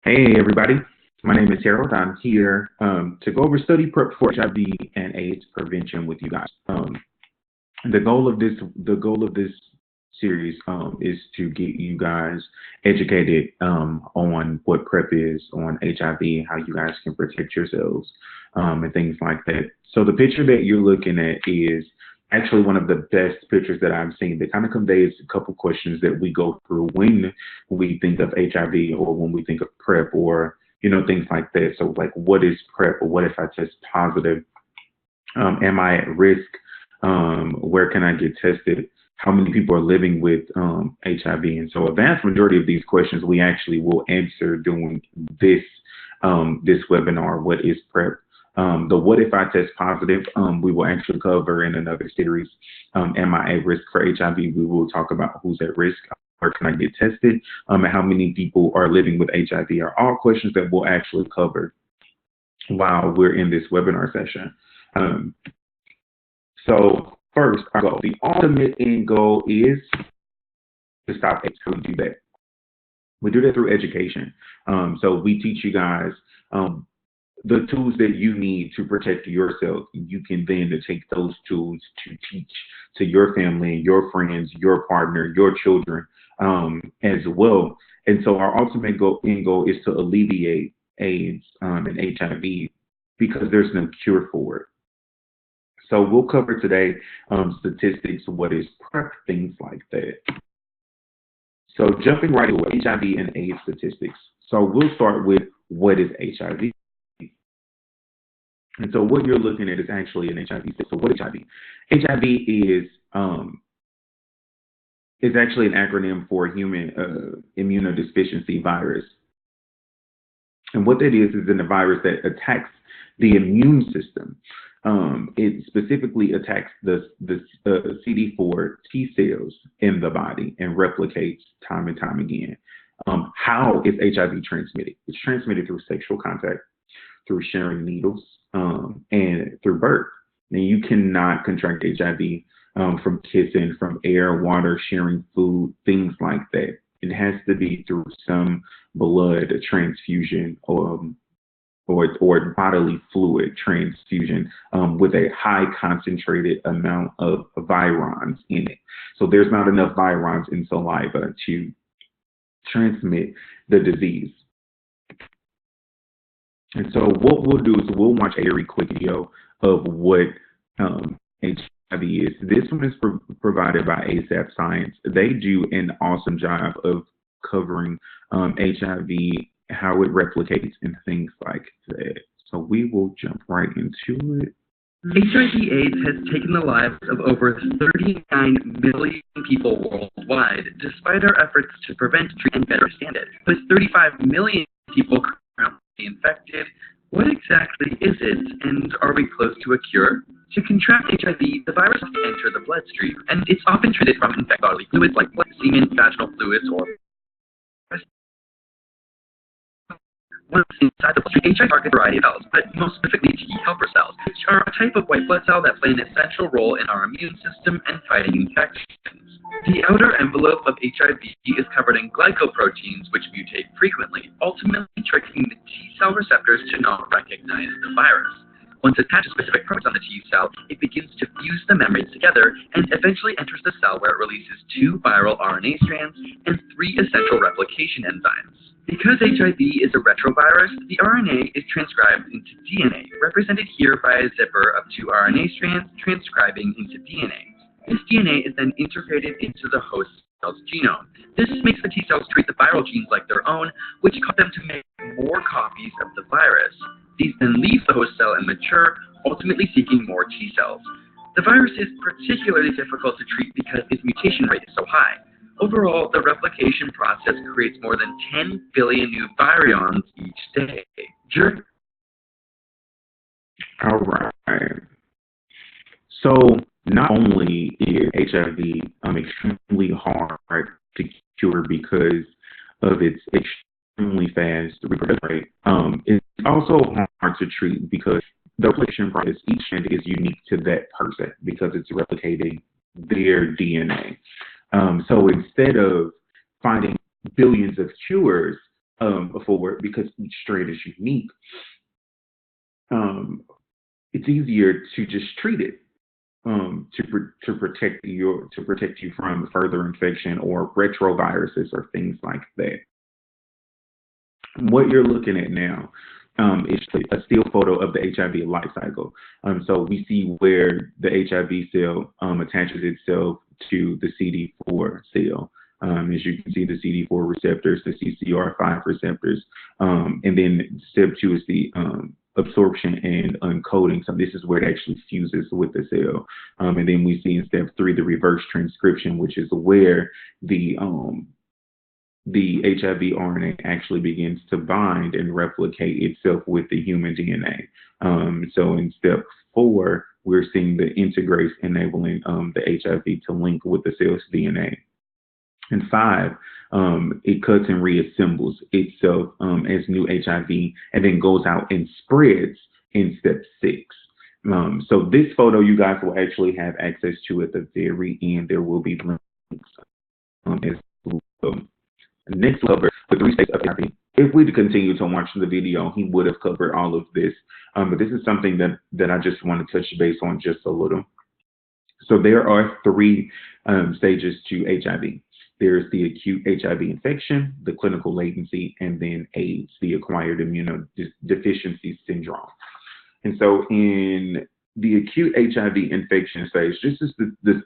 Hey, everybody. My name is Harold. I'm here to go over study prep for HIV and AIDS prevention with you guys. The goal of this series is to get you guys educated on what PrEP is, on HIV, how you guys can protect yourselves, and things like that. So the picture that you're looking at is actually one of the best pictures that I've seen that kind of conveys a couple questions that we go through when we think of HIV or when we think of PrEP or things like that. So like, what is PrEP, or what if I test positive? Am I at risk? Where can I get tested? How many people are living with HIV? And so a vast majority of these questions we actually will answer during this webinar. What is PrEP? The what if I test positive, we will actually cover in another series. Am I at risk for HIV? We will talk about who's at risk, where can I get tested, and how many people are living with HIV are all questions that we'll actually cover while we're in this webinar session. So first, our goal, the ultimate end goal is to stop AIDS. How do we do that? We do that through education. So we teach you guys the tools that you need to protect yourself. You can then take those tools to teach to your family, your friends, your partner, your children as well. And so our ultimate end goal is to alleviate AIDS and HIV because there's no cure for it. So we'll cover today statistics, what is PrEP, things like that. So jumping right away, HIV and AIDS statistics. So we'll start with what is HIV. And so what you're looking at is actually an HIV. So what is HIV? HIV is actually an acronym for human immunodeficiency virus. And what that is a virus that attacks the immune system. It specifically attacks the CD4 T cells in the body and replicates time and time again. How is HIV transmitted? It's transmitted through sexual contact, through sharing needles, and through birth. Now, you cannot contract HIV from kissing, from air, water, sharing food, things like that. It has to be through some blood transfusion or bodily fluid transfusion with a high concentrated amount of virons in it. So there's not enough virons in saliva to transmit the disease. And so what we'll do is we'll watch a very quick video of what HIV is. This one is provided by ASAP Science. They do an awesome job of covering HIV, how it replicates, and things like that. So we will jump right into it. HIV/AIDS has taken the lives of over 39 million people worldwide, despite our efforts to prevent, treat, and better understand it. With 35 million people currently infected, what exactly is it, and are we close to a cure? To contract HIV, the virus must enter the bloodstream, and it's often transmitted from infected bodily fluids like blood, semen, vaginal fluids, or once inside the bloodstream, HIV targets a variety of cells, but most specifically T helper cells, which are a type of white blood cell that play an essential role in our immune system and fighting infections. The outer envelope of HIV is covered in glycoproteins, which mutate frequently, ultimately tricking the T cell receptors to not recognize the virus. Once attached to specific proteins on the T cell, it begins to fuse the membranes together and eventually enters the cell where it releases 2 viral RNA strands and 3 essential replication enzymes. Because HIV is a retrovirus, the RNA is transcribed into DNA, represented here by a zipper of 2 RNA strands transcribing into DNA. This DNA is then integrated into the host cell's genome. This makes the T cells treat the viral genes like their own, which cause them to make more copies of the virus. These then leave the host cell and mature, ultimately seeking more T cells. The virus is particularly difficult to treat because its mutation rate is so high. Overall, the replication process creates more than 10 billion new virions each day. All right. So not only is HIV extremely hard to cure because of its extremely fast reproduction rate, it's also hard to treat because the replication process, each strand is unique to that person because it's replicating their DNA. So instead of finding billions of cures, for, because each strand is unique, it's easier to just treat it, to protect you from further infection or retroviruses or things like that. What you're looking at now is a still photo of the HIV life cycle. So we see where the HIV cell attaches itself to the CD4 cell. As you can see, the CD4 receptors, the CCR5 receptors, and then step 2 is the absorption and uncoating. So this is where it actually fuses with the cell. And then we see in step 3 the reverse transcription, which is where the HIV RNA actually begins to bind and replicate itself with the human DNA. So in step 4, we're seeing the integrase enabling the HIV to link with the cell's DNA. And 5, it cuts and reassembles itself as new HIV, and then goes out and spreads in step 6. So this photo you guys will actually have access to at the very end. There will be links as well. Next cover the 3 states of HIV. If we continue to watch the video, he would have covered all of this. But this is something that I just want to touch base on just a little. So there are 3 stages to HIV. There's the acute HIV infection, the clinical latency, and then AIDS, the acquired immunodeficiency syndrome. And so in the acute HIV infection stage, this is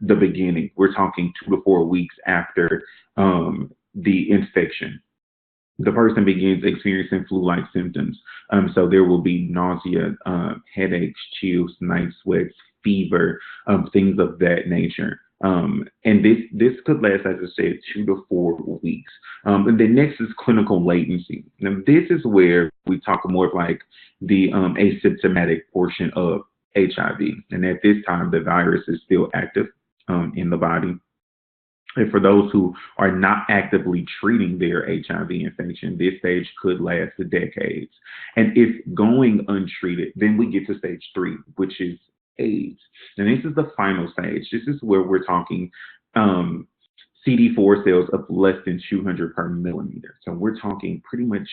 the beginning. We're talking 2 to 4 weeks after the infection. The person begins experiencing flu-like symptoms. So there will be nausea, headaches, chills, night sweats, fever, things of that nature. And this could last, as I said, 2 to 4 weeks. And then next is clinical latency. Now, this is where we talk more of like the asymptomatic portion of HIV. And at this time, the virus is still active in the body. And for those who are not actively treating their HIV infection, this stage could last decades. And if going untreated, then we get to stage 3, which is AIDS. And this is the final stage. This is where we're talking CD4 cells of less than 200 per millimeter. So we're talking pretty much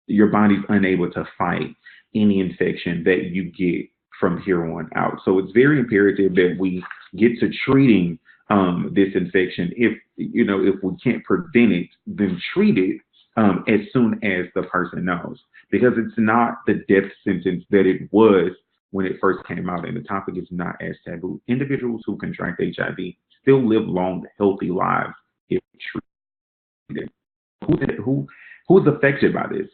your body's unable to fight any infection that you get from here on out. So it's very imperative that we get to treating this infection. If we can't prevent it, then treat it as soon as the person knows, because it's not the death sentence that it was when it first came out, and the topic is not as taboo. Individuals who contract HIV still live long, healthy lives if treated. Who's affected by this?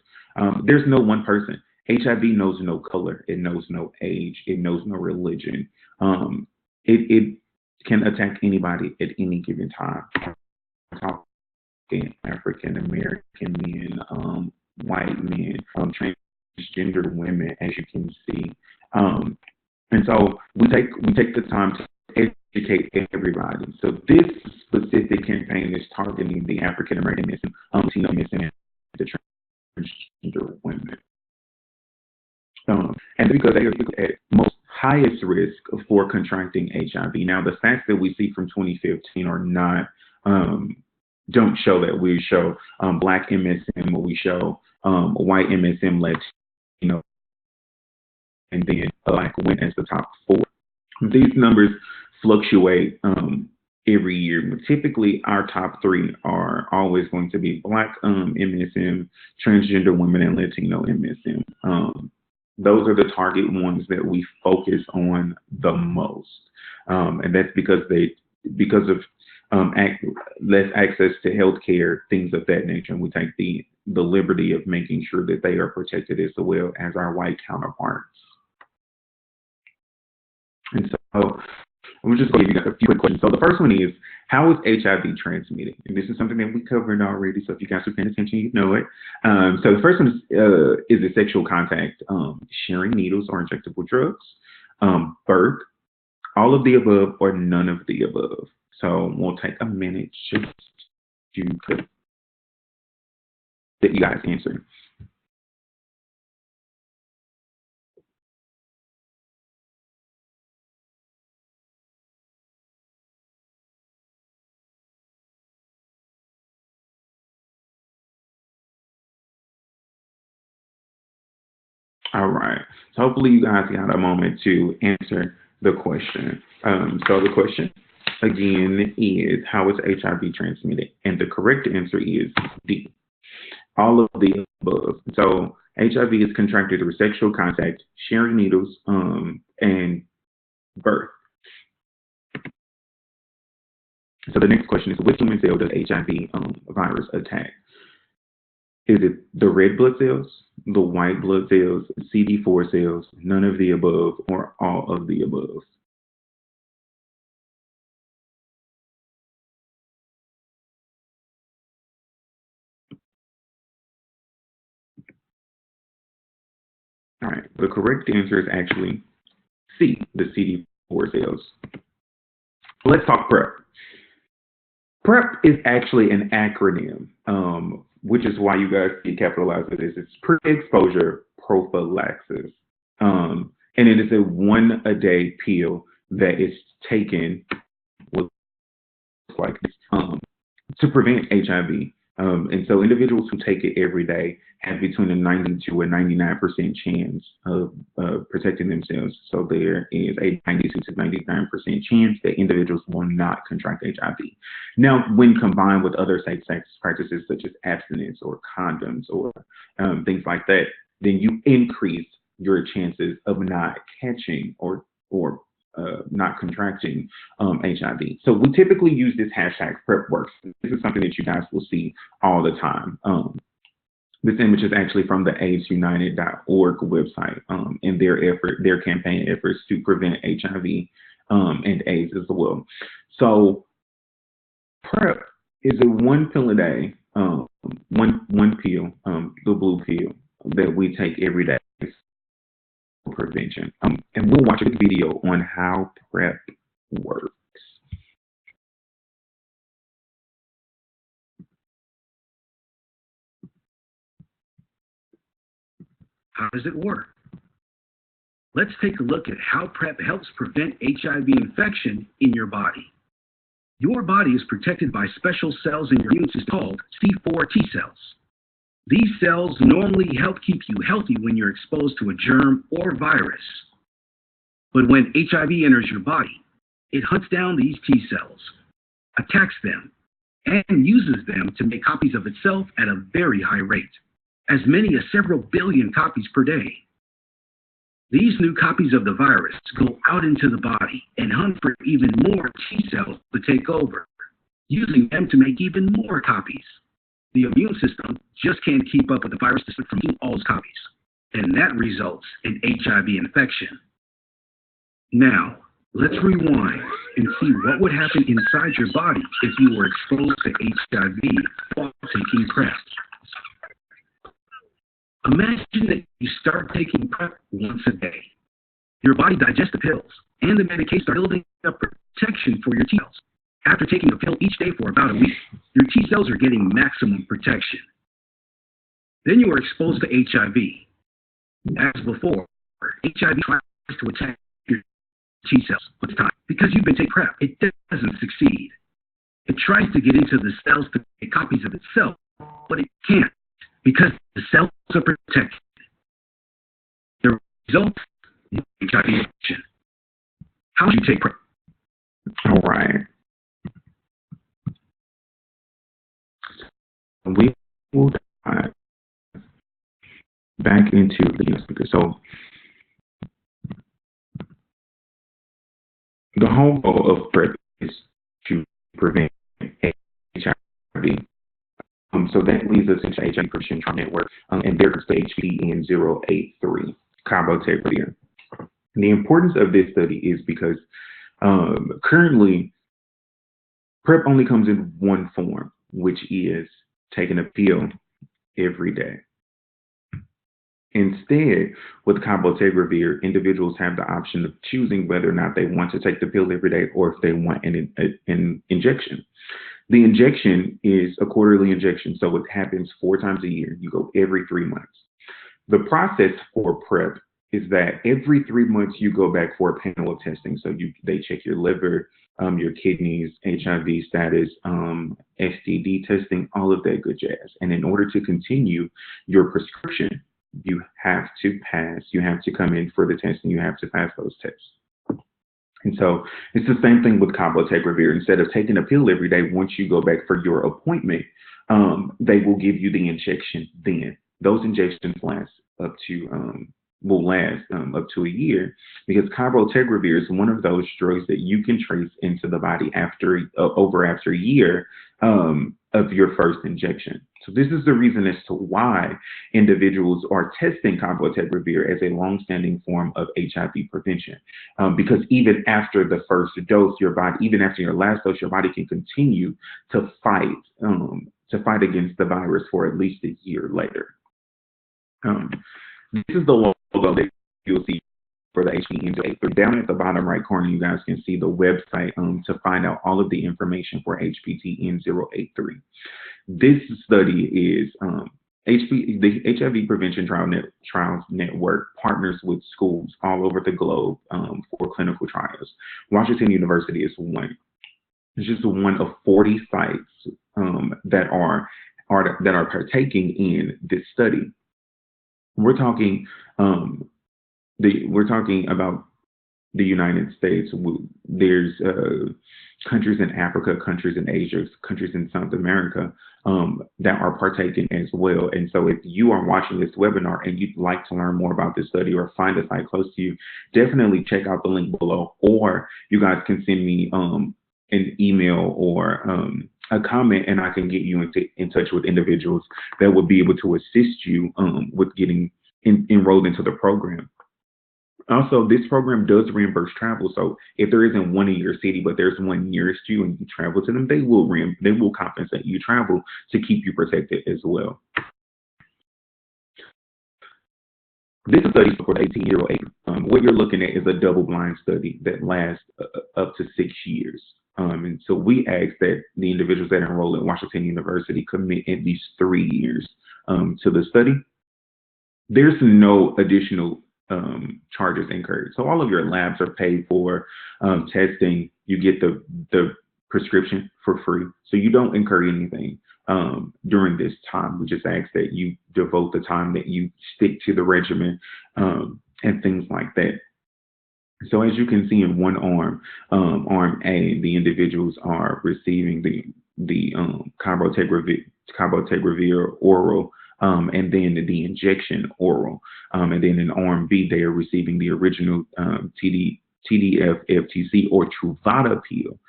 There's no one person. HIV knows no color. It knows no age. It knows no religion. It can attack anybody at any given time. African American men, white men, transgender women, as you can see. And so we take the time to educate everybody. So this specific campaign is targeting the African American men, Latino men, and the transgender women. And because they are at most highest risk for contracting HIV. Now, the facts that we see from 2015 are not, don't show that. We show Black MSM, we show white MSM, Latino, and then Black went as the top 4. These numbers fluctuate every year. Typically, our top 3 are always going to be Black MSM, transgender women, and Latino MSM. Those are the target ones that we focus on the most, and that's because of less access to healthcare, things of that nature. And we take the liberty of making sure that they are protected as well as our white counterparts. And so I'm just going to give you a few quick questions. So the first one is, how is HIV transmitted? And this is something that we covered already, so if you guys are paying attention, you know it. So the first one is the sexual contact, sharing needles or injectable drugs, birth, all of the above, or none of the above. So we'll take a minute just to let you guys answer. All right. So hopefully you guys got a moment to answer the question. So the question again is, how is HIV transmitted? And the correct answer is D, all of the above. So HIV is contracted through sexual contact, sharing needles, and birth. So the next question is, which human cell does HIV virus attack? Is it the red blood cells, the white blood cells, CD4 cells, none of the above, or all of the above? All right, the correct answer is actually C, the CD4 cells. Let's talk PrEP. PrEP is actually an acronym, which is why you guys see capitalized as this. It's pre-exposure prophylaxis. And it is a one-a-day pill that is taken with like to prevent HIV. And so individuals who take it every day have between a 90 to a 99% chance of protecting themselves. So there is a 92 to 99% chance that individuals will not contract HIV. Now, when combined with other safe sex practices such as abstinence or condoms or things like that, then you increase your chances of not catching or not contracting HIV. So we typically use this hashtag PrEPWorks. This is something that you guys will see all the time. This image is actually from the AIDSunited.org website and their campaign efforts to prevent HIV and AIDS as well. So PrEP is a one pill a day, one pill, the blue pill that we take every day for prevention. And we'll watch a video on how PrEP works. How does it work? Let's take a look at how PrEP helps prevent HIV infection in your body. Your body is protected by special cells in your immune system called C4 T cells. These cells normally help keep you healthy when you're exposed to a germ or virus. But when HIV enters your body, it hunts down these T cells, attacks them, and uses them to make copies of itself at a very high rate, as many as several billion copies per day. These new copies of the virus go out into the body and hunt for even more T cells to take over, using them to make even more copies. The immune system just can't keep up with the virus from eating all those copies, and that results in HIV infection. Now, let's rewind and see what would happen inside your body if you were exposed to HIV while taking PrEP. Imagine that you start taking PrEP once a day. Your body digests the pills, and the medication starts building up protection for your T cells. After taking a pill each day for about a week, your T cells are getting maximum protection. Then you are exposed to HIV. As before, HIV tries to attack your T cells with time. Because you've been taking PrEP, it doesn't succeed. It tries to get into the cells to make copies of itself, but it can't because the cells are protected. The result is HIV infection. How should you take PrEP? All right. We will dive back into the speaker. So the whole goal of PrEP is to prevent HIV. So that leads us into HIV Prevention Trial Network, and there's the HPN-083, cabotegravir. The importance of this study is because currently PrEP only comes in one form, which is taking a pill every day. Instead, with cabotegravir, individuals have the option of choosing whether or not they want to take the pill every day or if they want an injection. The injection is a quarterly injection, so it happens 4 times a year. You go every 3 months. The process for PrEP is that every 3 months you go back for a panel of testing. So they check your liver, your kidneys, HIV status, STD testing, all of that good jazz. And in order to continue your prescription, you have to pass. You have to come in for the test, and you have to pass those tests. And so it's the same thing with cabotegravir. Instead of taking a pill every day, once you go back for your appointment, they will give you the injection then. Those injections last up to will last up to a year, because cabotegravir is one of those drugs that you can trace into the body after after a year of your first injection. So this is the reason as to why individuals are testing cabotegravir as a long-standing form of HIV prevention, because even after the first dose, your body, even after your last dose, your body can continue to fight against the virus for at least a year later. This is the logo that you'll see for the HPN083. Down at the bottom right corner, you guys can see the website to find out all of the information for HPTN083. This study is the HIV Prevention Trials Network partners with schools all over the globe for clinical trials. Washington University is one. It's just one of 40 sites that are partaking in this study. We're talking about the United States. There's countries in Africa, countries in Asia, countries in South America that are partaking as well. And so if you are watching this webinar and you'd like to learn more about this study or find a site close to you, definitely check out the link below, or you guys can send me an email or a comment, and I can get you in touch with individuals that would be able to assist you with getting enrolled into the program. Also, this program does reimburse travel. So if there isn't one in your city, but there's one nearest you and you travel to them, they will compensate you travel to keep you protected as well. This study for the 18-year-old. What you're looking at is a double-blind study that lasts up to 6 years. And so we ask that the individuals that enroll at Washington University commit at least 3 years to the study. There's no additional charges incurred. So all of your labs are paid for, testing. You get the prescription for free. So you don't incur anything during this time. We just ask that you devote the time, that you stick to the regimen and things like that. So as you can see in one arm, arm A, the individuals are receiving the cabotegravir oral, and then the injection oral. And then in arm B, they are receiving the original TDF-FTC or Truvada pill,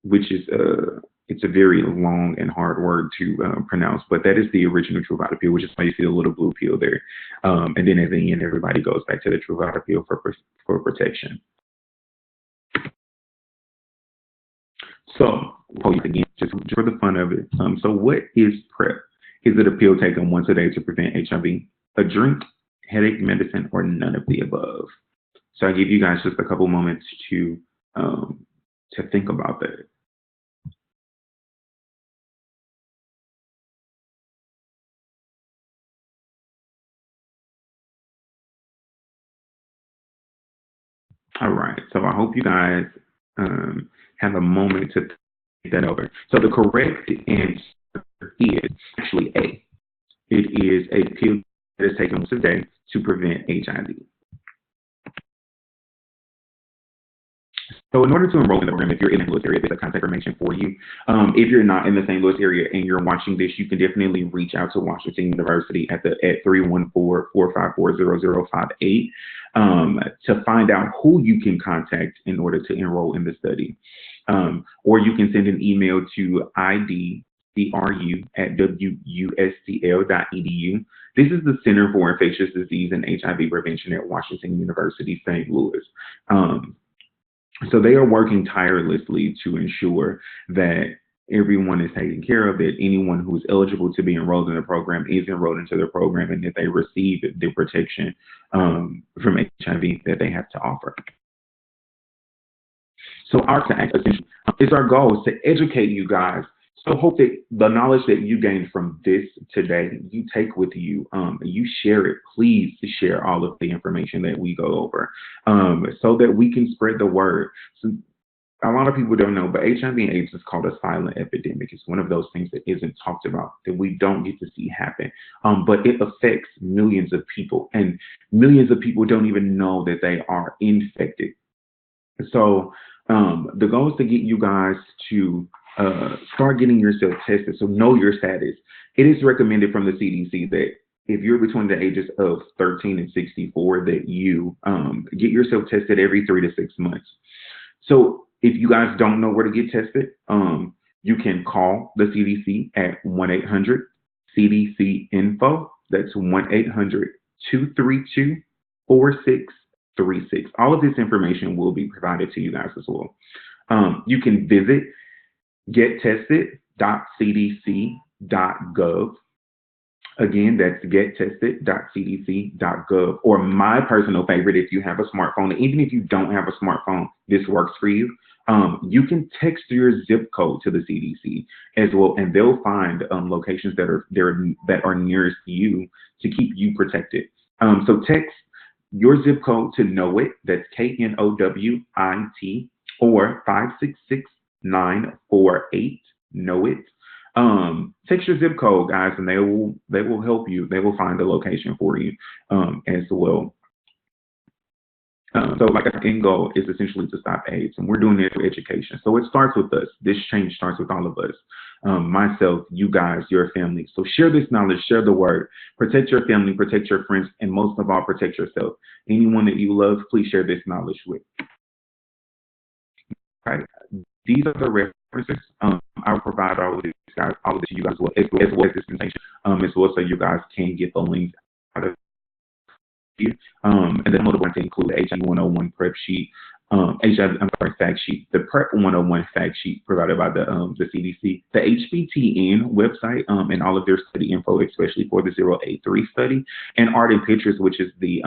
which is it's a very long and hard word to pronounce, but that is the original Truvada pill, which is why you see the little blue pill there. And then at the end, everybody goes back to the Truvada pill for protection. So, again, just for the fun of it. So what is PrEP? Is it a pill taken once a day to prevent HIV, a drink, headache medicine, or none of the above? So I give you guys just a couple moments to think about that. All right, so I hope you guys have a moment to think that over. So the correct answer is actually A. It is a pill that is taken once a day to prevent HIV. So in order to enroll in the program, if you're in the St. Louis area, there's a contact information for you. If you're not in the St. Louis area and you're watching this, you can definitely reach out to Washington University at 314-454-0058 to find out who you can contact in order to enroll in the study. Or you can send an email to idcru@wustl.edu. This is the Center for Infectious Disease and HIV Prevention at Washington University, St. Louis. So they are working tirelessly to ensure that everyone is taken care of, that anyone who is eligible to be enrolled in the program is enrolled into the program, and that they receive the protection from HIV that they have to offer. So our goal is to educate you guys. So hope that the knowledge that you gained from this today, you take with you, you share it. Please share all of the information that we go over so that we can spread the word. So a lot of people don't know, but HIV and AIDS is called a silent epidemic. It's one of those things that isn't talked about, that we don't get to see happen. But it affects millions of people, and millions of people don't even know that they are infected. So the goal is to get you guys to start getting yourself tested. So know your status. It is recommended from the CDC that if you're between the ages of 13 and 64, that you get yourself tested every 3 to 6 months. So if you guys don't know where to get tested, you can call the CDC at 1-800-CDC-INFO. That's 1-800-232-4636. All of this information will be provided to you guys as well. You can visit gettested.cdc.gov. Again, that's gettested.cdc.gov. Or my personal favorite, if you have a smartphone, and even if you don't have a smartphone, this works for you. You can text your zip code to the CDC as well, and they'll find locations that are nearest you to keep you protected. So text your zip code to KNOWIT, that's KNOWIT, or 566-948 KNOWIT. Text your zip code, guys, and they will help you. They will find the location for you as well. So like our end goal is essentially to stop AIDS, and we're doing it through education. So it starts with us. This change starts with all of us. Myself, you guys, your family. So share this knowledge, share the word, protect your family, protect your friends, and most of all, protect yourself. Anyone that you love, please share this knowledge with. All right. These are the references. I'll provide all of this, guys, all of this to you guys as well as this presentation, as well, so you guys can get the links out of here. And then I'm going to include the HIV 101 PrEP sheet, fact sheet, the PrEP 101 fact sheet provided by the CDC, the HBTN website, and all of their study info, especially for the 083 study, and Art and Pictures, which is the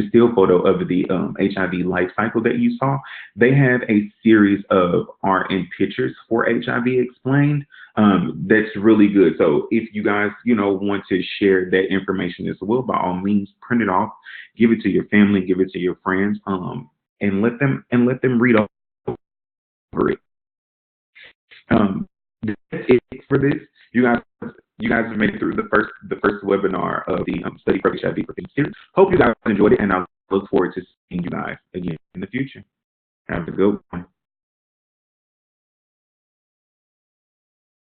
still photo of the HIV life cycle that you saw. They have a series of art and pictures for HIV explained. That's really good. So if you guys, want to share that information as well, by all means, print it off, give it to your family, give it to your friends, and let them read over it. That's it for this. You guys have made it through the first webinar of the Study PrEP HIV Prevention series. Hope you guys enjoyed it, and I look forward to seeing you guys again in the future. Have a good one.